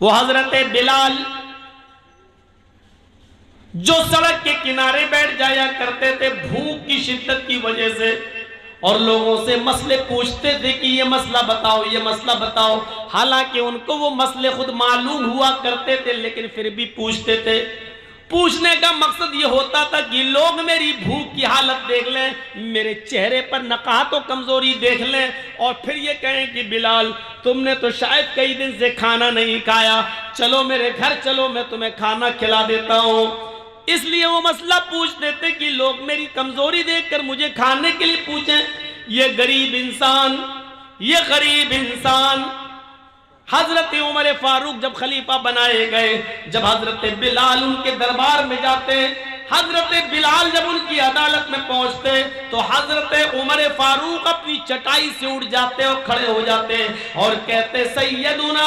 वो हजरत बिलाल जो सड़क के किनारे बैठ जाया करते थे भूख की शिद्दत की वजह से, और लोगों से मसले पूछते थे कि ये मसला बताओ, ये मसला बताओ। हालांकि उनको वो मसले खुद मालूम हुआ करते थे, लेकिन फिर भी पूछते थे। पूछने का मकसद ये होता था कि लोग मेरी भूख की हालत देख लें, मेरे चेहरे पर नकाहत और कमजोरी देख लें, और फिर ये कहें कि बिलाल तुमने तो शायद कई दिन से खाना नहीं खाया, चलो मेरे घर चलो, मैं तुम्हें खाना खिला देता हूं। इसलिए वो मसला पूछते थे कि लोग मेरी कमजोरी देखकर मुझे खाने के लिए पूछें। ये गरीब इंसान हजरत उमर फारूक जब खलीफा बनाए गए, जब हजरत बिलाल उनके दरबार में जाते, हजरत बिलाल जब उनकी अदालत में पहुंचते, तो हजरत उमर फारूक अपनी चटाई से उठ जाते और खड़े हो जाते और कहते सैयदुना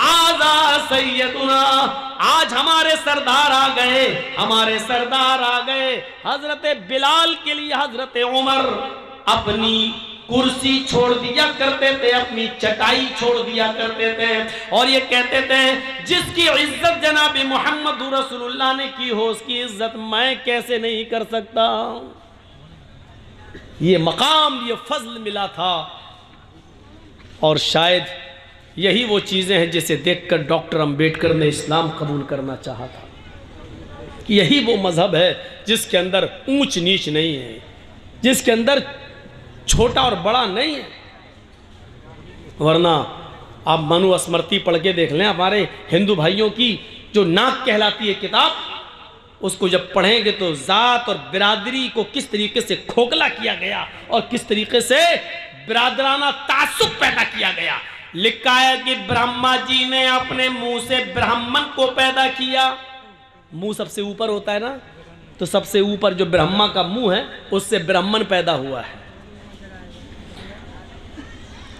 आजा सैयदुना, आज हमारे सरदार आ गए, हमारे सरदार आ गए। हजरत बिलाल के लिए हजरत उमर अपनी कुर्सी छोड़ दिया करते थे, अपनी चटाई छोड़ दिया करते थे, और ये कहते थे जिसकी इज्जत जनाब मोहम्मद रसूलुल्लाह ने की हो, उसकी इज्जत मैं कैसे नहीं कर सकता। ये मकाम, ये फजल मिला था। और शायद यही वो चीजें हैं जिसे देखकर डॉक्टर अंबेडकर ने इस्लाम कबूल करना चाहा था, कि यही वो मजहब है जिसके अंदर ऊंच नीच नहीं है, जिसके अंदर छोटा और बड़ा नहीं है। वरना आप मनुस्मृति पढ़ के देख लें, हमारे हिंदू भाइयों की जो नाक कहलाती है किताब, उसको जब पढ़ेंगे तो जात और बिरादरी को किस तरीके से खोखला किया गया और किस तरीके से बिरादराना तासुब पैदा किया गया। लिखा है कि ब्रह्मा जी ने अपने मुंह से ब्राह्मण को पैदा किया। मुंह सबसे ऊपर होता है ना, तो सबसे ऊपर जो ब्रह्मा का मुंह है उससे ब्राह्मण पैदा हुआ है।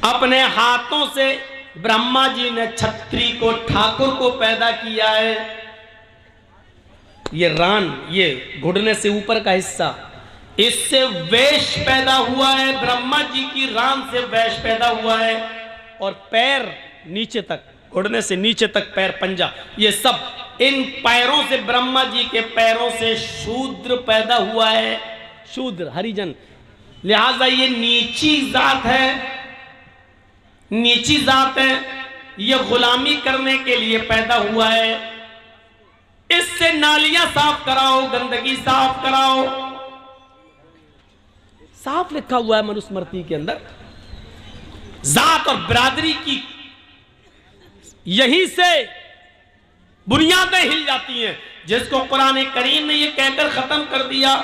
अपने हाथों से ब्रह्मा जी ने छत्री को, ठाकुर को पैदा किया है। ये रान, ये घुटने से ऊपर का हिस्सा, इससे वैश्य पैदा हुआ है। ब्रह्मा जी की रान से वैश्य पैदा हुआ है। और पैर नीचे तक, घुटने से नीचे तक पैर, पंजा, ये सब, इन पैरों से, ब्रह्मा जी के पैरों से शूद्र पैदा हुआ है। शूद्र, हरिजन। लिहाजा ये नीची जात है, नीची जात है, ये गुलामी करने के लिए पैदा हुआ है। इससे नालियां साफ कराओ, गंदगी साफ कराओ। साफ लिखा हुआ है मनुस्मृति के अंदर। जात और बिरादरी की यहीं से बुनियादें हिल जाती हैं, जिसको कुरान करीम ने यह कहकर खत्म कर दिया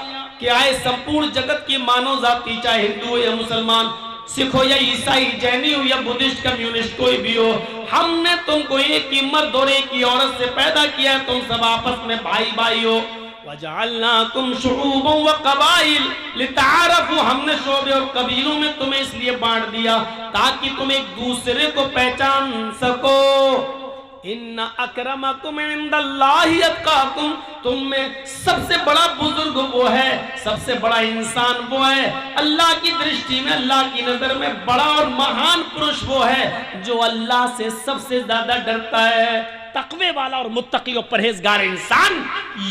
कि आए संपूर्ण जगत की मानव जाति, चाहे हिंदू हो या मुसलमान, सिख हो या ईसाई, जैनी हो या बुद्धिस्ट, कम्युनिस्ट, कोई भी हो, हमने तुमको एक ही मर्द और एक ही औरत से पैदा किया, तुम सब आपस में भाई भाई हो। वजअलनाकुम शुऊबन व कबाइल लिताअरफू, हमने शोबे और कबीलों में तुम्हें इसलिए बांट दिया ताकि तुम एक दूसरे को पहचान सको। इन्ना अकरमकुम इंदल्लाहि अत्काकुम, तुम में सबसे बड़ा बुजुर्ग वो है, सबसे बड़ा इंसान वो है, अल्लाह की दृष्टि में, अल्लाह की नजर में बड़ा और महान पुरुष वो है जो अल्लाह से सबसे ज्यादा डरता है। तकवे वाला और मुत्तकी और परहेजगार इंसान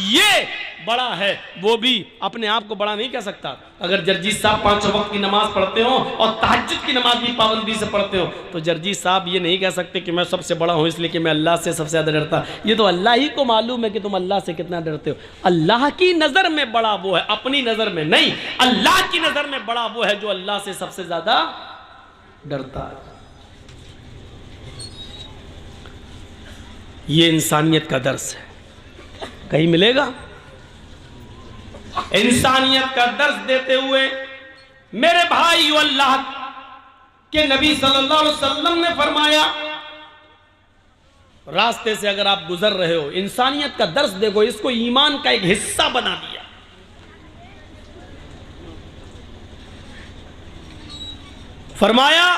ये बड़ा है। वो भी अपने आप को बड़ा नहीं कह सकता। अगर जर्जी साहब 5 वक्त की नमाज पढ़ते हो और तहज्जुद की नमाज भी पाबंदी से पढ़ते हो, तो जर्जी साहब ये नहीं कह सकते कि मैं सबसे बड़ा हूं इसलिए कि मैं अल्लाह से सबसे ज्यादा डरता। ये तो अल्लाह ही को मालूम है कि तुम अल्लाह से कितना डरते हो। अल्लाह की नजर में बड़ा वो है, अपनी नजर में नहीं। अल्लाह की नजर में बड़ा वो है जो अल्लाह से सबसे ज्यादा डरता है। ये इंसानियत का दर्स है, कहीं मिलेगा? इंसानियत का दर्स देते हुए मेरे भाई, अल्लाह के नबी सल्लल्लाहु अलैहि वसल्लम ने फरमाया, रास्ते से अगर आप गुजर रहे हो, इंसानियत का दर्स देखो, इसको ईमान का एक हिस्सा बना दिया। फरमाया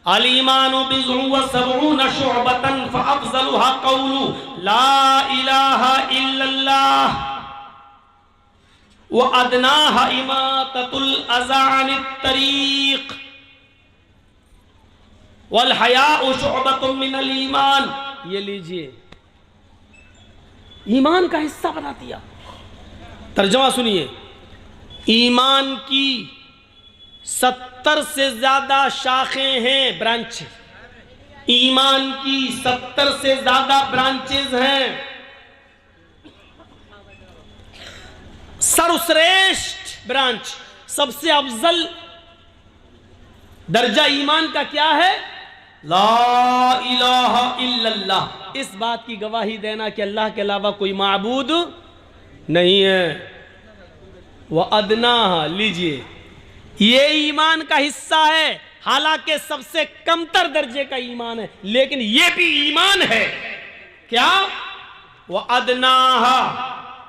अल ईमानु बिज़ुन व सबऊन शुअबतन फअफ़ज़लुहा क़ौलु ला इलाहा इल्लल्लाह व अदनाहा इमाततुल अज़ा अनित तरीक़। वल हयाउ शुअबतुम मिनल ईमान, ये लीजिए ईमान का हिस्सा बना दिया। तर्जुमा सुनिए, ईमान की 70 से ज्यादा शाखें हैं, ब्रांच। ईमान की 70 से ज्यादा ब्रांचेज हैं। सर्वश्रेष्ठ ब्रांच, सबसे अफजल दर्जा ईमान का क्या है? ला इलाहा इल्लल्लाह, इस बात की गवाही देना कि अल्लाह के अलावा कोई माबूद नहीं है। वह अदना, लीजिए ये ईमान का हिस्सा है, हालांकि सबसे कमतर दर्जे का ईमान है, लेकिन ये भी ईमान है। क्या? वह अदना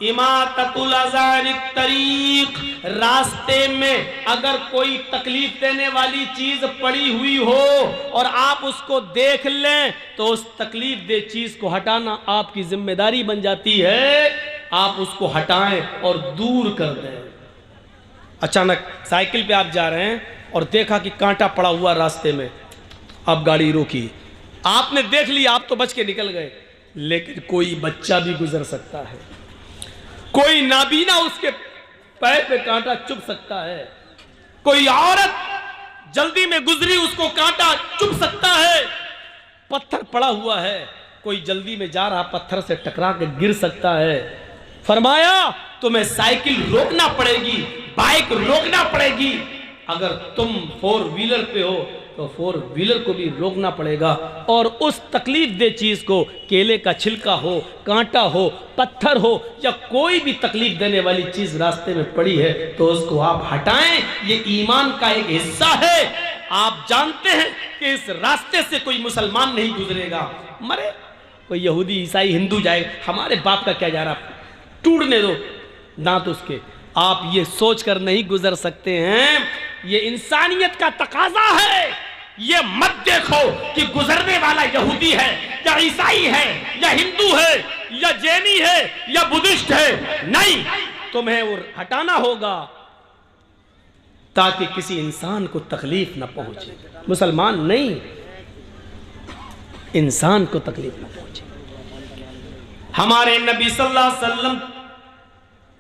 इमाततुल अज़ानित तरीक, रास्ते में अगर कोई तकलीफ देने वाली चीज पड़ी हुई हो और आप उसको देख लें तो उस तकलीफ दे चीज को हटाना आपकी जिम्मेदारी बन जाती है। आप उसको हटाएं और दूर कर दें। अचानक साइकिल पे आप जा रहे हैं और देखा कि कांटा पड़ा हुआ रास्ते में, आप गाड़ी रोकी, आपने देख लिया, आप तो बच के निकल गए, लेकिन कोई बच्चा भी गुजर सकता है, कोई नाबीना उसके पैर पे कांटा चुभ सकता है, कोई औरत जल्दी में गुजरी उसको कांटा चुभ सकता है, पत्थर पड़ा हुआ है, कोई जल्दी में जा रहा पत्थर से टकरा के गिर सकता है। फरमाया तुम्हें साइकिल रोकना पड़ेगी, बाइक रोकना पड़ेगी। अगर तुम 4 व्हीलर पे हो तो 4 व्हीलर को भी रोकना पड़ेगा। और उस तकलीफ दे चीज को, केले का छिलका हो, कांटा हो, पत्थर हो, या कोई भी तकलीफ देने वाली चीज रास्ते में पड़ी है तो उसको आप हटाएं। ये ईमान का एक हिस्सा है। आप जानते हैं कि इस रास्ते से कोई मुसलमान नहीं गुजरेगा, मरे कोई यहूदी ईसाई हिंदू जाए, हमारे बाप का क्या जा रहा, टूटने दो दांत उसके। आप ये सोचकर नहीं गुजर सकते हैं, ये इंसानियत का तकाजा है। ये मत देखो कि गुजरने वाला यहूदी है या ईसाई है या हिंदू है या जैनी है या बुद्धिस्ट है, नहीं, तुम्हें वो हटाना होगा ताकि किसी इंसान को तकलीफ न पहुंचे। मुसलमान नहीं, इंसान को तकलीफ न पहुंचे। हमारे नबी सल्लल्लाहु अलैहि वसल्लम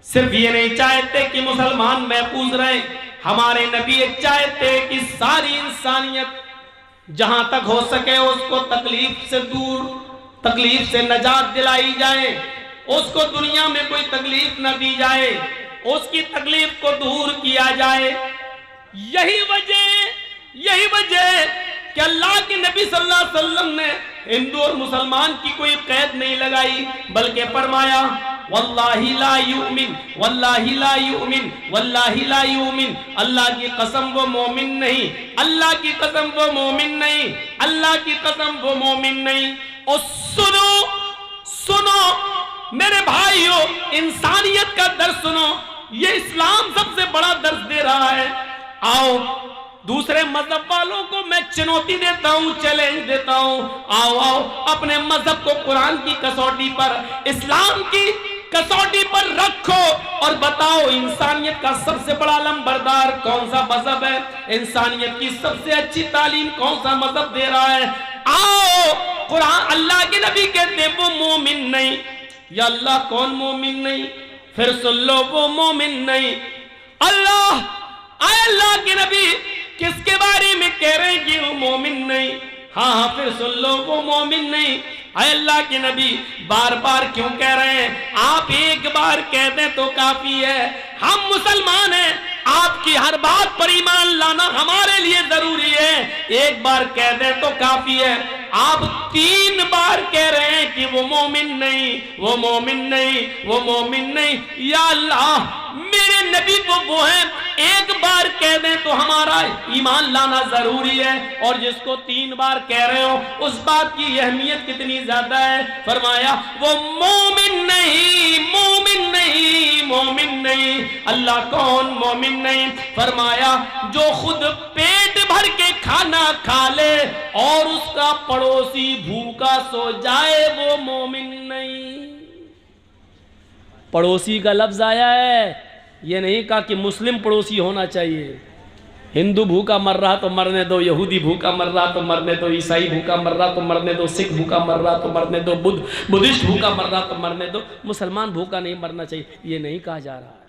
सिर्फ ये नहीं चाहते कि मुसलमान महफूज रहे, हमारे नबी ये चाहते कि सारी इंसानियत जहां तक हो सके उसको तकलीफ से दूर, तकलीफ से नजात दिलाई जाए, उसको दुनिया में कोई तकलीफ न दी जाए, उसकी तकलीफ को दूर किया जाए। यही वजह कि अल्लाह के नबी सल्लल्लाहु अलैहि वसल्लम ने हिंदू और मुसलमान की कोई कैद नहीं लगाई, बल्कि फरमाया वल्लाहि ला युमिन, वल्लाहि ला युमिन, वल्लाहि ला युमिन, अल्लाह की कसम वो मोमिन नहीं, अल्लाह की कसम वो मोमिन नहीं, अल्लाह की कसम वो मोमिन नहीं। और सुनो मेरे भाइयों, इंसानियत का दर्स सुनो, ये इस्लाम सबसे बड़ा दर्स दे रहा है। आओ दूसरे मजहब वालों को मैं चुनौती देता हूं, चैलेंज देता हूं, आओ अपने मजहब को कुरान की कसौटी पर, इस्लाम की कसौटी पर रखो और बताओ इंसानियत का सबसे बड़ा लंबरदार कौन सा मजहब है, इंसानियत की सबसे अच्छी तालीम कौन सा मजहब दे रहा है। आओ कुरान, अल्लाह के नबी कहते हैं वो मोमिन नहीं, या अल्लाह कौन मोमिन नहीं, फिर सुन लो वो मोमिन नहीं। अल्लाह के नबी किसके बारे में कह रहे हैं कि वो मोमिन नहीं? हाँ, फिर सुन लो वो मोमिन नहीं। अल्लाह के नबी बार बार क्यों कह रहे हैं? आप एक बार कह दें तो काफी है। हम मुसलमान हैं, आपकी हर बात पर ईमान लाना हमारे लिए जरूरी है। एक बार कह दें तो काफी है। आप 3 बार कह रहे हैं कि वो मोमिन नहीं, वो मोमिन नहीं, वो मोमिन नहीं। या अल्लाह, मेरे नबी तो वो हैं, एक बार कह दें तो हमारा ईमान लाना जरूरी है, और जिसको 3 बार कह रहे हो उस बात की अहमियत कितनी ज्यादा है। फरमाया वो मोमिन नहीं, मोमिन नहीं, मोमिन नहीं। अल्लाह कौन मोमिन नहीं? फरमाया जो खुद पेट भर के खाना खा ले और उसका पड़ोसी भूखा सो जाए, वो मोमिन नहीं। पड़ोसी का लफ्ज आया है, ये नहीं कहा कि मुस्लिम पड़ोसी होना चाहिए, हिंदू भूखा मर रहा तो मरने दो, यहूदी भूखा मर रहा तो मरने दो, ईसाई भूखा मर रहा तो मरने दो, सिख भूखा मर रहा तो मरने दो, बुद्धिस्ट भूखा मर रहा तो मरने दो, मुसलमान भूखा नहीं मरना चाहिए, ये नहीं कहा जा रहा है।